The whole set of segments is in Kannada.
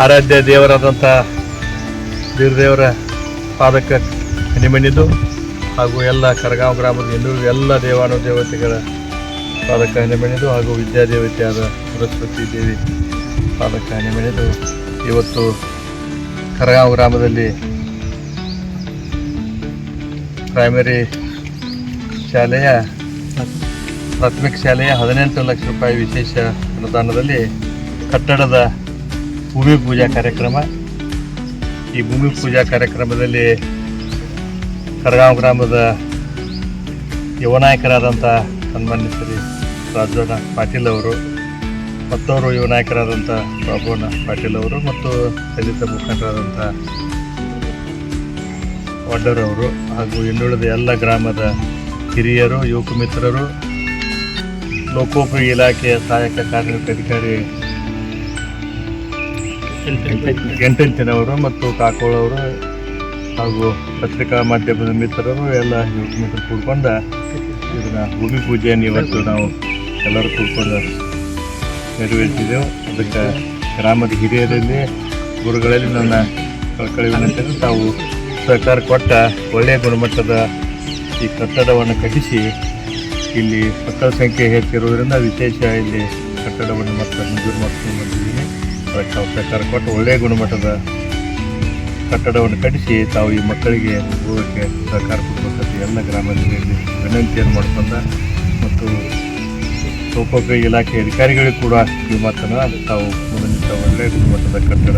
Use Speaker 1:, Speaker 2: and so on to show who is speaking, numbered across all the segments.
Speaker 1: ಆರಾಧ್ಯ ದೇವರಾದಂಥ ಬೀರದೇವರ ಪಾದಕ್ಕೆ ಹನಿಮಣಿದು ಹಾಗೂ ಎಲ್ಲ ಕರಗಾಂವ್ ಗ್ರಾಮದ ಎಲ್ಲ ದೇವಾನುದೇವತೆಗಳ ಪಾದಕ್ಕೆ ಹನಿಮಣಿದು ಹಾಗೂ ವಿದ್ಯಾದೇವತೆಯಾದ ಸರಸ್ವತಿ ದೇವಿ ಪಾದಕ್ಕೆ ಹನಿಮಣಿದು ಇವತ್ತು ಕರಗಾಂವ್ ಗ್ರಾಮದಲ್ಲಿ ಪ್ರೈಮರಿ ಶಾಲೆಯ ಪ್ರಾಥಮಿಕ ಶಾಲೆಯ 18 ಲಕ್ಷ ರೂಪಾಯಿ ವಿಶೇಷ ಅನುದಾನದಲ್ಲಿ ಕಟ್ಟಡದ ಭೂಮಿ ಪೂಜಾ ಕಾರ್ಯಕ್ರಮ. ಈ ಭೂಮಿ ಪೂಜಾ ಕಾರ್ಯಕ್ರಮದಲ್ಲಿ ಕರಗಾಂವ್ ಗ್ರಾಮದ ಯುವ ನಾಯಕರಾದಂಥ ಸನ್ಮಾನ್ಯ ಶ್ರೀ ರಾಜಣ್ಣ ಪಾಟೀಲ್ ಅವರು, ಮತ್ತವರು ಯುವ ನಾಯಕರಾದಂಥ ಬಾಬುಣ್ಣ ಪಾಟೀಲ್ ಅವರು ಮತ್ತು ದಲಿತ ಮುಖಂಡರಾದಂಥ ವಡ್ಡರವರು ಹಾಗೂ ಇನ್ನುಳಿದ ಎಲ್ಲ ಗ್ರಾಮದ ಹಿರಿಯರು, ಯುವಕ ಮಿತ್ರರು, ಲೋಕೋಪಯೋಗಿ ಇಲಾಖೆಯ ಸಹಾಯಕ ಕಾರ್ಯನಿರ್ವಹಣಾ ಅಧಿಕಾರಿ ಗಂಟೆಂತಿನವರು ಮತ್ತು ಕಾಕೋಳವರು ಹಾಗೂ ಪತ್ರಿಕಾ ಮಾಧ್ಯಮದ ಮಿತ್ರರು ಎಲ್ಲ ಯುವಕ ಮಿತ್ರರು ಕೂಡ್ಕೊಂಡ ಇದನ್ನು ಭೂಮಿ ಪೂಜೆಯನ್ನು ಇವತ್ತು ನಾವು ಎಲ್ಲರೂ ಕೂಡ್ಕೊಂಡು ನೆರವೇರಿಸಿದೆವು. ಅದಕ್ಕೆ ಗ್ರಾಮದ ಹಿರಿಯರಲ್ಲಿ, ಗುರುಗಳಲ್ಲಿ ನನ್ನ ಕಳಕಳಿ ವಿನಂತಿ, ತಾವು ಸಹಕಾರ ಕೊಟ್ಟ ಒಳ್ಳೆಯ ಗುಣಮಟ್ಟದ ಈ ಕಟ್ಟಡವನ್ನು ಕಟ್ಟಿಸಿ ಇಲ್ಲಿ ಮಕ್ಕಳ ಸಂಖ್ಯೆ ಹೆಚ್ಚಿರುವುದರಿಂದ ವಿಶೇಷ ಇಲ್ಲಿ ಕಟ್ಟಡವನ್ನು ಮತ್ತೆ ಮಂಜೂರು ಮಾಡ್ಕೊಂಡು ಬಂದಿದ್ದೀನಿ. ಅದಕ್ಕೆ ತಾವು ಸಹಕಾರ ಕೊಟ್ಟು ಒಳ್ಳೆಯ ಗುಣಮಟ್ಟದ ಕಟ್ಟಡವನ್ನು ಕಟ್ಟಿಸಿ ತಾವು ಈ ಮಕ್ಕಳಿಗೆ ಹೋಗೋಕ್ಕೆ ಸಹಕಾರ ಕೊಡಬೇಕಂತ ಎಲ್ಲ ಗ್ರಾಮದಲ್ಲಿ ವಿನಂತಿಯನ್ನು ಮಾಡ್ಕೊಂಡ ಮತ್ತು ಲೋಕೋಪಯೋಗಿ ಇಲಾಖೆ ಅಧಿಕಾರಿಗಳಿಗೂ ಕೂಡ ಈ ಮಾತನ್ನು ತಾವು ಮುಂದಿನ ಒಳ್ಳೆಯ ಗುಣಮಟ್ಟದ ಕಟ್ಟಡ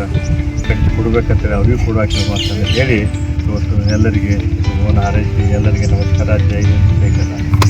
Speaker 1: ಕಟ್ಟಿ ಕೊಡಬೇಕಂತೇಳಿ ಅವರಿಗೂ ಕೂಡ ಈ ಮಾತನ್ನು ಹೇಳಿ ಇವತ್ತು ಎಲ್ಲರಿಗೆ ಶುಭವನ್ನು ಹಾರೈಸಿ ಎಲ್ಲರಿಗೆ ನಮಸ್ಕಾರ. ಜೈ ಹಿಂದ್, ಜೈ ಕರ್ನಾಟಕ.